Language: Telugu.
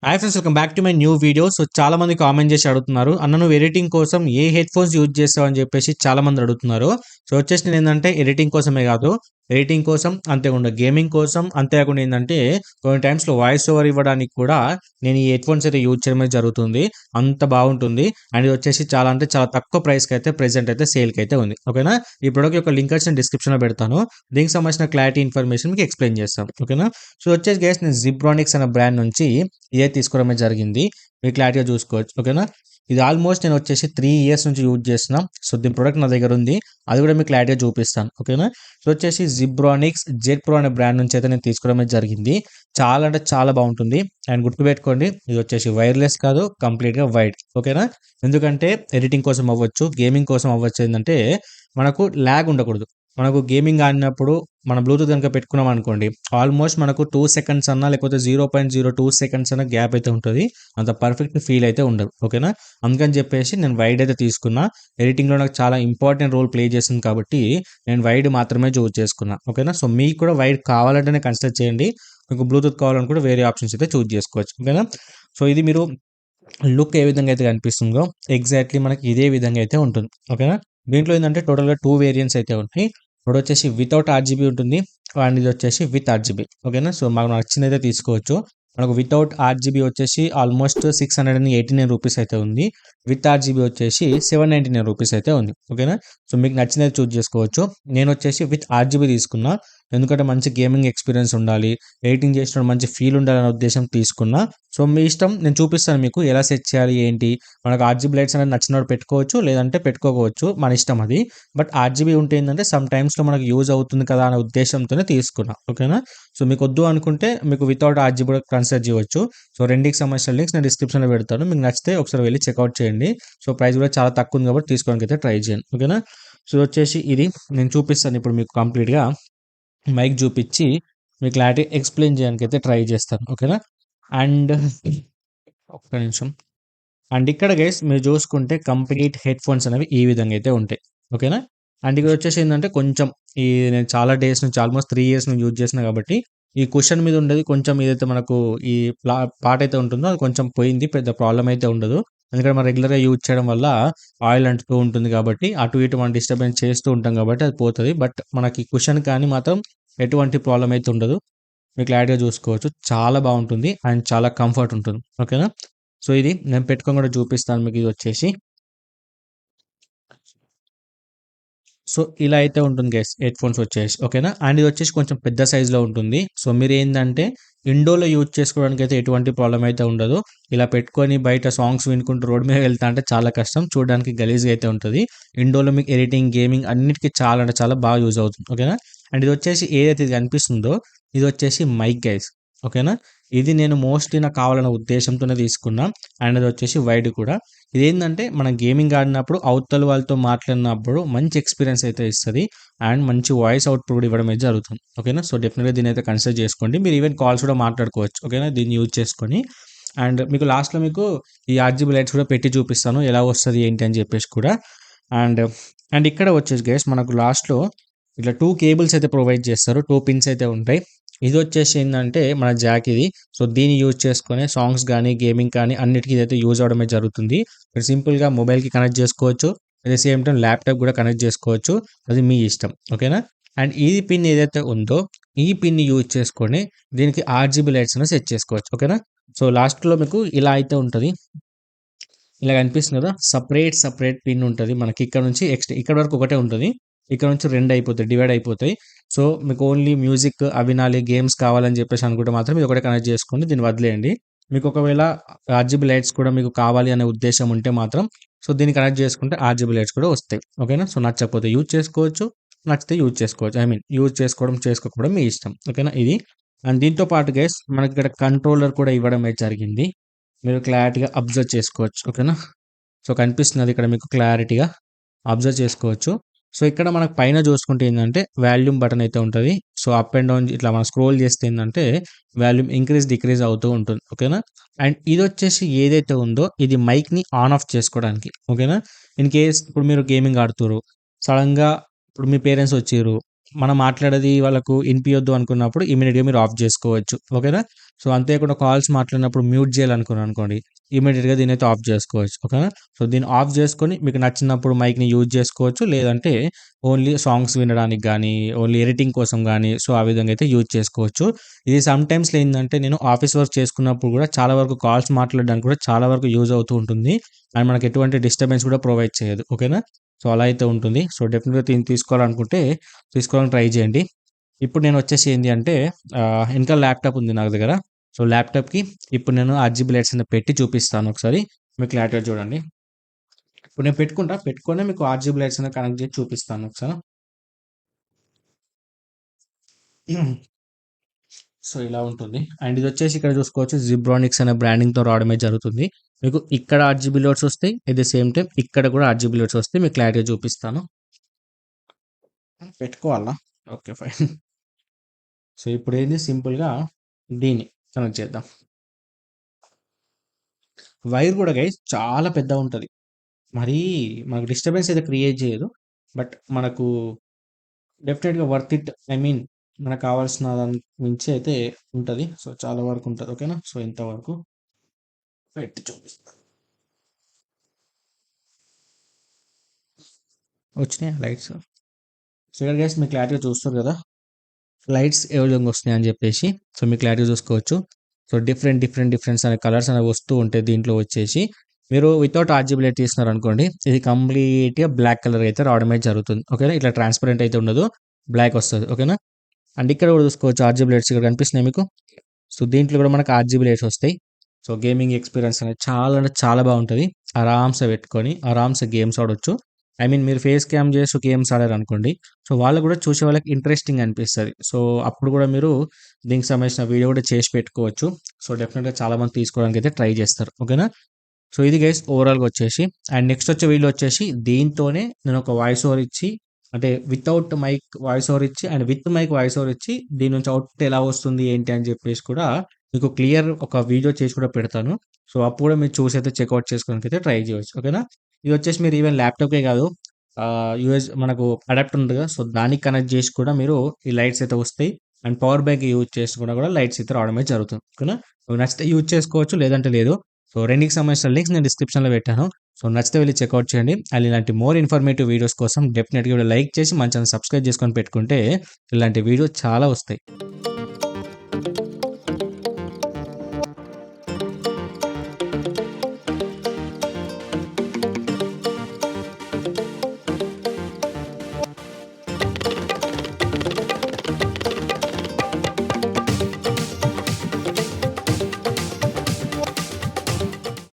Hi friends, welcome back to my new video. So చాలా మంది కామెంట్ చేసి అడుగుతున్నారు, అన్న నువ్వు ఎడిటింగ్ కోసం ఏ హెడ్ ఫోన్స్ యూజ్ చేస్తావు అని చెప్పేసి చాలా మంది అడుగుతున్నారు. సో వచ్చేసి నేను ఏంటంటే ఎడిటింగ్ కోసమే కాదు, ఎడిటింగ్ కోసం అంతేకాకుండా గేమింగ్ కోసం, అంతేకాకుండా ఏంటంటే కొన్ని టైమ్స్లో వాయిస్ ఓవర్ ఇవ్వడానికి కూడా నేను ఈ హెడ్ ఫోన్స్ అయితే యూజ్ చేయడం జరుగుతుంది. అంత బాగుంటుంది. అండ్ ఇది వచ్చేసి చాలా అంటే చాలా తక్కువ ప్రైస్కి అయితే ప్రెసెంట్ అయితే సేల్కి అయితే ఉంది. ఓకేనా, ఈ ప్రొడక్ట్ యొక్క లింక్ వచ్చి నేను డిస్క్రిప్షన్లో పెడతాను. దీనికి సంబంధించిన క్లారిటీ ఇన్ఫర్మేషన్ మీకు ఎక్స్ప్లెయిన్ చేస్తాను. ఓకేనా, సో వచ్చేసి గైస్ నేను జిబ్రానిక్స్ అనే బ్రాండ్ నుంచి ఇదైతే తీసుకోవడమే జరిగింది. మీరు క్లారిటీగా చూసుకోవచ్చు. ఓకేనా, ఇది ఆల్మోస్ట్ నేను వచ్చేసి 3 years నుంచి యూజ్ చేస్తున్నా. సో దీని ప్రోడక్ట్ నా దగ్గర ఉంది, అది కూడా మీకు క్లారిటీగా చూపిస్తాను. ఓకేనా, సో వచ్చేసి జిబ్రానిక్స్ జెడ్ ప్రో అనే బ్రాండ్ నుంచి అయితే నేను తీసుకోవడమే జరిగింది. చాలా అంటే చాలా బాగుంటుంది. అండ్ గుర్తుపెట్టుకోండి, ఇది వచ్చేసి వైర్లెస్ కాదు, కంప్లీట్గా వైడ్. ఓకేనా, ఎందుకంటే ఎడిటింగ్ కోసం అవ్వచ్చు, గేమింగ్ కోసం అవ్వచ్చు, ఏంటంటే మనకు ల్యాగ్ ఉండకూడదు. మనకు గేమింగ్ ఆడినప్పుడు మన బ్లూటూత్ కనుక పెట్టుకున్నాం అనుకోండి, ఆల్మోస్ట్ మనకు 2 seconds అన్నా లేకపోతే 0.02 seconds అన్న గ్యాప్ అయితే ఉంటుంది. అంత పర్ఫెక్ట్ ఫీల్ అయితే ఉండదు. ఓకేనా, అందుకని చెప్పేసి నేను వైడ్ అయితే తీసుకున్నా. ఎడిటింగ్లో నాకు చాలా ఇంపార్టెంట్ రోల్ ప్లే చేసింది కాబట్టి నేను వైడ్ మాత్రమే చూస్ చేసుకున్నా. ఓకేనా, సో మీకు కూడా వైడ్ కావాలంటేనే కన్సిడర్ చేయండి. మీకు బ్లూటూత్ కావాలనుకుంటే వేరే ఆప్షన్స్ అయితే చూస్ చేసుకోవచ్చు. ఓకేనా, సో ఇది మీరు లుక్ ఏ విధంగా అయితే కనిపిస్తుందో ఎగ్జాక్ట్లీ మనకి ఇదే విధంగా అయితే ఉంటుంది. ఓకేనా, దీంట్లో ఏంటంటే టోటల్గా 2 వేరియంట్స్ అయితే ఉంటాయి. ఒకటి వచ్చేసి వితౌట్ ఆర్జీబీ ఉంటుంది, అండ్ ఇది వచ్చేసి విత్ ఆర్జీబీ. ఓకేనా, సో మాకు నచ్చిందైతే తీసుకోవచ్చు. మనకు వితౌట్ ఆర్జీబీ వచ్చేసి ఆల్మోస్ట్ 689 రూపీస్ అయితే ఉంది. విత్ ఆర్జీబీ వచ్చేసి 799 రూపీస్ అయితే ఉంది. ఓకేనా, సో మీకు నచ్చినది చూస్ చేసుకోవచ్చు. నేను వచ్చేసి విత్ ఆర్జీబీ తీసుకున్నా, ఎందుకంటే మంచి గేమింగ్ ఎక్స్పీరియన్స్ ఉండాలి, ఎడిటింగ్ చేసిన మంచి ఫీల్ ఉండాలనే ఉద్దేశం తీసుకున్నా. సో మీ ఇష్టం, నేను చూపిస్తాను మీకు ఎలా సెట్ చేయాలి ఏంటి. మనకు ఆర్జీబీ లైట్స్ అనేది నచ్చినట్టు పెట్టుకోవచ్చు, లేదంటే పెట్టుకోవచ్చు, మన ఇష్టం అది. బట్ ఆర్జీబీ ఉంటే ఏంటంటే సమ్ టైమ్స్లో మనకు యూజ్ అవుతుంది కదా అనే ఉద్దేశంతోనే తీసుకున్నా. ఓకేనా, సో మీకు వద్దు అనుకుంటే మీకు వితౌట్ ఆర్జీబీ కూడా కన్సిడర్ చేయవచ్చు. సో రెండింటికి సంబంధించిన లింక్స్ నేను డిస్క్రిప్షన్లో పెడతాను. మీకు నచ్చితే ఒకసారి వెళ్ళి చెక్అవుట్ చేయండి. సో ప్రైస్ కూడా చాలా తక్కువ ఉంది కాబట్టి తీసుకోవడానికి అయితే ట్రై చేయండి. ఓకేనా, సో వచ్చేసి ఇది నేను చూపిస్తాను ఇప్పుడు మీకు కంప్లీట్గా మైక్ చూపించి మీకు క్లారిటీ ఎక్స్ప్లెయిన్ చేయడానికి అయితే ట్రై చేస్తాను. ఓకేనా, అండ్ ఒక్క నిమిషం. అండ్ ఇక్కడ గైస్ మీరు చూసుకుంటే కంప్లీట్ హెడ్ ఫోన్స్ అనేవి ఈ విధంగా అయితే ఉంటాయి. ఓకేనా, అండ్ ఇక్కడ వచ్చేసి ఏంటంటే కొంచెం ఈ నేను చాలా డేస్ నుంచి ఆల్మోస్ట్ 3 years నుంచి యూజ్ చేసిన కాబట్టి ఈ కుషన్ మీద ఉండేది కొంచెం ఏదైతే మనకు ఈ పార్ట్ అయితే ఉంటుందో అది కొంచెం పోయింది. పెద్ద ప్రాబ్లం అయితే ఉండదు, ఎందుకంటే మనం రెగ్యులర్గా యూజ్ చేయడం వల్ల ఆయిల్ అంటుతూ ఉంటుంది కాబట్టి అటు ఇటు మనం డిస్టర్బెన్స్ చేస్తూ ఉంటాం కాబట్టి అది పోతుంది. బట్ మనకి కుషన్ కానీ మాత్రం ఎటువంటి ప్రాబ్లం అయితే ఉండదు. మీరు క్లారిటీగా చూసుకోవచ్చు, చాలా బాగుంటుంది అండ్ చాలా కంఫర్ట్ ఉంటుంది. ఓకేనా, సో ఇది నేను పెట్టుకొని కూడా చూపిస్తాను మీకు. ఇది వచ్చేసి సో ఇలా అయితే ఉంటుంది గైస్ హెడ్ ఫోన్స్ వచ్చేసి. ఓకేనా, అండ్ ఇది వచ్చేసి కొంచెం పెద్ద సైజులో ఉంటుంది. సో మీరు ఏంటంటే ఇండోర్లో యూజ్ చేసుకోవడానికి అయితే ఎటువంటి ప్రాబ్లం అయితే ఉండదు. ఇలా పెట్టుకొని బయట సాంగ్స్ వినుకుంటూ రోడ్ మీద వెళ్తా అంటే చాలా కష్టం, చూడడానికి గలీజ్గా అయితే ఉంటుంది. ఇండోర్లో మీకు ఎడిటింగ్ గేమింగ్ అన్నిటికీ చాలా అంటే చాలా బాగా యూజ్ అవుతుంది. ఓకేనా, అండ్ ఇది వచ్చేసి ఏదైతే ఇది కనిపిస్తుందో ఇది వచ్చేసి మైక్ గైస్. ఓకేనా, ఇది నేను మోస్ట్లీ నాకు కావాలన్న ఉద్దేశంతోనే తీసుకున్నా. అండ్ అది వచ్చేసి వైడ్ కూడా. ఇదేంటంటే మనం గేమింగ్ ఆడినప్పుడు అవతల వాళ్ళతో మాట్లాడినప్పుడు మంచి ఎక్స్పీరియన్స్ అయితే ఇస్తుంది, అండ్ మంచి వాయిస్ అవుట్పుట్ కూడా ఇవ్వడం అయితే జరుగుతుంది. ఓకేనా, సో డెఫినెట్గా దీని అయితే కన్సిడర్ చేసుకోండి. మీరు ఈవెన్ కాల్స్ కూడా మాట్లాడుకోవచ్చు. ఓకేనా, దీన్ని యూజ్ చేసుకొని. అండ్ మీకు లాస్ట్లో మీకు ఈ ఆర్జీబీ లైట్స్ కూడా పెట్టి చూపిస్తాను ఎలా వస్తుంది ఏంటి అని చెప్పేసి కూడా. అండ్ అండ్ ఇక్కడ వచ్చేసి గైస్ మనకు లాస్ట్లో ఇట్లా 2 కేబుల్స్ అయితే ప్రొవైడ్ చేస్తారు, 2 పిన్స్ అయితే ఉంటాయి. ఇది వచ్చేసి ఏంటంటే మన జాక్ ఇది. సో దీన్ని యూజ్ చేసుకొని సాంగ్స్ కానీ గేమింగ్ కానీ అన్నిటికీ ఇదైతే యూజ్ అవడమే జరుగుతుంది. మీరు సింపుల్గా మొబైల్కి కనెక్ట్ చేసుకోవచ్చు, at the same time laptop కూడా కనెక్ట్ చేసుకోవచ్చు, అది మీ ఇష్టం. ఓకేనా, అండ్ ఈ పిన్ ఏదైతే ఉందో ఈ పిన్ని యూజ్ చేసుకొని దీనికి ఆర్జీబీ లైట్స్ అనేది సెట్ చేసుకోవచ్చు. ఓకేనా, సో లాస్ట్లో మీకు ఇలా అయితే ఉంటుంది, ఇలా కనిపిస్తుంది కదా, సపరేట్ పిన్ ఉంటుంది మనకి. ఇక్కడ నుంచి ఎక్స్ట్రా ఇక్కడ వరకు ఒకటే ఉంటుంది, ఇక్కడ నుంచి 2 అయిపోతాయి, డివైడ్ అయిపోతాయి. సో మీకు ఓన్లీ మ్యూజిక్ వినాలి, గేమ్స్ కావాలని చెప్పేసి అనుకుంటే మాత్రం ఇది ఒకటే కనెక్ట్ చేసుకోండి, దీన్ని వదిలేయండి. మీకు ఒకవేళ ఆర్జీబీ లైట్స్ కూడా మీకు కావాలి అనే ఉద్దేశం ఉంటే మాత్రం సో దీన్ని కనెక్ట్ చేసుకుంటే ఆర్జీబీ లైట్స్ కూడా వస్తాయి. ఓకేనా, సో నచ్చకపోతే యూజ్ చేసుకోవచ్చు, నచ్చితే యూజ్ చేసుకోవచ్చు. ఐ మీన్ యూజ్ చేసుకోవడం చేసుకోకపోవడం మీ ఇష్టం. ఓకేనా, ఇది. అండ్ దీంతో పాటు గైస్ మనకి ఇక్కడ కంట్రోలర్ కూడా ఇవ్వడం అయితే జరిగింది, మీరు క్లారిటీగా అబ్జర్వ్ చేసుకోవచ్చు. ఓకేనా, సో కనిపిస్తున్నది ఇక్కడ మీకు క్లారిటీగా అబ్జర్వ్ చేసుకోవచ్చు. సో ఇక్కడ మనకు పైన చూసుకుంటే ఏంటంటే వాల్యూమ్ బటన్ అయితే ఉంటుంది. సో అప్ అండ్ డౌన్ ఇట్లా మనం స్క్రోల్ చేస్తే ఏంటంటే వాల్యూమ్ ఇంక్రీజ్ డిక్రీజ్ అవుతూ ఉంటుంది. ఓకేనా, అండ్ ఇది వచ్చేసి ఏదైతే ఉందో ఇది మైక్ని ఆన్ ఆఫ్ చేసుకోవడానికి. ఓకేనా, ఇన్ కేస్ ఇప్పుడు మీరు గేమింగ్ ఆడుతున్నారు, సడన్గా ఇప్పుడు మీ పేరెంట్స్ వచ్చిర్రు, మనం మాట్లాడేది వాళ్ళకు ఇనిపియొద్దు అనుకున్నప్పుడు ఇమ్మీడియేట్‌గా మీరు ఆఫ్ జేసుకోవచ్చు. ఓకేనా? సో, అంతేకాకుండా కాల్స్ మాట్లాడినప్పుడు మ్యూట్ జేయాలనుకున్నారనుకోండి, ఇమ్మీడియేట్‌గా దీన్నైతే ఆఫ్ జేసుకోవచ్చు. ఓకేనా? సో, దీన్ని ఆఫ్ జేసుకొని మీకు నచ్చినప్పుడు మైక్‌ని యూజ్ జేసుకోవచ్చు. లేదంటే ఓన్లీ సాంగ్స్ వినడానికి గానీ, ఓన్లీ ఎడిటింగ్ కోసం గానీ, సో, ఆ విధంగా అయితే యూజ్ చేసుకోవచ్చు. ఇది సమ్‌టైమ్స్‌లో ఏందంటే నేను ఆఫీస్ వర్క్ చేసుకున్నప్పుడు గూడా చాలా వరకు కాల్స్ మాట్లాడడానికి కూడా చాలా వరకు యూజ్ అవుతూ ఉంటుంది. అండ్ మనకు ఎటువంటి డిస్టర్బెన్స్ కూడా ప్రొవైడ్ చేయదు. ఓకేనా? సో, అలా అయితే ఉంటుంది. సో, డెఫినిట్‌గా దీన్ని తీసుకోవాలనుకుంటే తీసుకోవడానికి ట్రై చేయండి. ఇప్పుడు నేనొచ్చేసి ఏంది అంటే ఎనకాల ల్యాప్‌టాప్ ఉంది నా దగ్గర. సో, ల్యాప్‌టాప్‌కి ఇప్పుడు నేను ఆర్‌జీబీ లైట్స్ అనేది పెట్టి చూపిస్తాను ఒకసారి. మీకు క్లారిటీగా చూడండి. ఇప్పుడు నేను పెట్టుకుంటా. పెట్టుకొనే మీకు ఆర్‌జీబీ లైట్స్ అనేది కనెక్ట్ చేసి చూపిస్తాను ఒకసారి. సో, ఇలా ఉంటుంది. అండ్ ఇదొచ్చేసి ఇక్కడ చూసుకోవచ్చు జిబ్రానిక్స్ అనే బ్రాండింగ్‌తో రావడమే జరుగుతుంది. మీకు ఇక్కడ ఆర్‌జీబీ లైట్స్ వస్తాయి. ఎట్ ది సేమ్ టైమ్ ఇక్కడ కూడా ఆర్‌జీబీ లైట్స్ వస్తాయి. మీకు క్లారిటీగా చూపిస్తాను. పెట్టుకోవాలా? ఓకే. ఫైన్. సో, ఇప్పుడేంది సింపుల్‌గా దీన్ని కనెక్ట్ చేద్దాం. వైర్ కూడా గైస్ చాలా పెద్దగుంటది. మరీ మనకు డిస్టర్బెన్స్ అయితే క్రియేట్ చేయదు. బట్ మనకు డెఫినిట్‌గా వర్త్ ఇట్. ఐ మీన్ మనకు కావాల్సిన దానికి మించి అయితే ఉంటది. సో, చాలా వరకు ఉంటది. ఓకేనా? సో, ఇంతవరకు పెట్టి చూపిస్తా. వచ్చినాయా లైట్స్? సో, ఇక్కడ గైస్ మీరు క్లారిటీగా చూస్తారు కదా! లైట్స్ ఏ విధంగా వస్తున్నాయని చెప్పేసి. సో, మీరు క్లారిటీగా చూసుకోవచ్చు. సో, డిఫరెంట్స్ అనే కలర్స్ అనేవి వస్తూ ఉంటాయి దీంట్లో వచ్చేసి. మీరు వితౌట్ ఆర్‌జీబీ లైట్ తీస్తున్నారనుకోండి, ఇది కంప్లీట్‌గా బ్లాక్ కలర్ అయితే రావడమే జరుగుతుంది. ఓకేనా? ఇట్లా ట్రాన్స్‌పరెంట్ అయితే ఉండదు. బ్లాక్ వస్తది. ఓకేనా? అండ్ ఇక్కడ కూడా చూసుకోవచ్చు ఆర్‌జీబీ లైట్స్ ఇక్కడ కనిపిస్తున్నాయి మీకు. సో, దీంట్లో కూడా మనకు ఆర్‌జీబీ లైట్స్ వస్తాయి. సో, గేమింగ్ ఎక్స్‌పీరియన్స్ అనేది చాలా అంటే చాలా బావుంటది. ఆరామ్సే పెట్టుకొని ఆరామ్సే గేమ్స్ ఆడొచ్చు. ఐ మీన్ మీరు ఫేస్ క్యామ్ చేసి గేమ్స్ ఆడారనుకోండి, సో, వాళ్ళు కూడా చూసే వాళ్ళకి ఇంట్రెస్టింగ్ అనిపిస్తది. సో, అప్పుడు కూడా మీరు దీనికి సంబంధించిన వీడియో కూడా చేసి పెట్టుకోవచ్చు. సో, డెఫినిట్‌గా చాలామంది తీసుకోవడానికైతే ట్రై చేస్తారు. ఓకేనా? సో, ఇది గైస్ ఓవరాల్‌గా వచ్చేసి. అండ్ నెక్స్ట్ వచ్చే వీడియో వచ్చేసి దీంతోనే నేను ఒక వాయిస్ ఓవర్ ఇచ్చి అంటే వితౌట్ మైక్ వాయిస్ ఓవర్ ఇచ్చి and with mic voice over ఇచ్చి దీని నుంచి అవుట్‌పుట్ ఎలా వస్తుంది ఏంటి అని చెప్పేసి కూడా మీకు క్లియర్ ఒక వీడియో చేసి కూడా పెడతాను. సో, అప్పుడు కూడా మీరు చూసి అయితే చెక్‌ఔట్ చేసుకోవడానికైతే ట్రై చేయొచ్చు. ఓకేనా? ఇది వచ్చేసి మీరు ఈవెన్ ల్యాప్‌టాప్‌కే కాదు యూఎస్ మనకు అడాప్టర్ ఉంది కదా! సో, దానికి కనెక్ట్ చేసి కూడా మీరు ఈ లైట్స్ అయితే వస్తాయి. అండ్ పవర్ బ్యాంక్ యూజ్ చేసుకున్నా కూడా లైట్స్ అయితే రావడమే జరుగుతుంది. ఓకేనా? మీకు నచ్చితే యూజ్ చేసుకోవచ్చు. లేదంటే లేదు. సో, రెండిటికి సంబంధించిన లింక్స్ నేను డిస్క్రిప్షన్‌లో పెట్టాను. సో, నచ్చితే వెళ్లి చెక్‌ఔట్ చేయండి. అండ్ ఇలాంటి మోర్ ఇన్ఫర్మేటివ్ వీడియోస్ కోసం డెఫినిట్‌గా లైక్ చేసి మన ఛానెల్ సబ్స్క్రైబ్ చేసుకొని పెట్టుకుంటే ఇలాంటి వీడియోస్ చాలా వస్తాయి.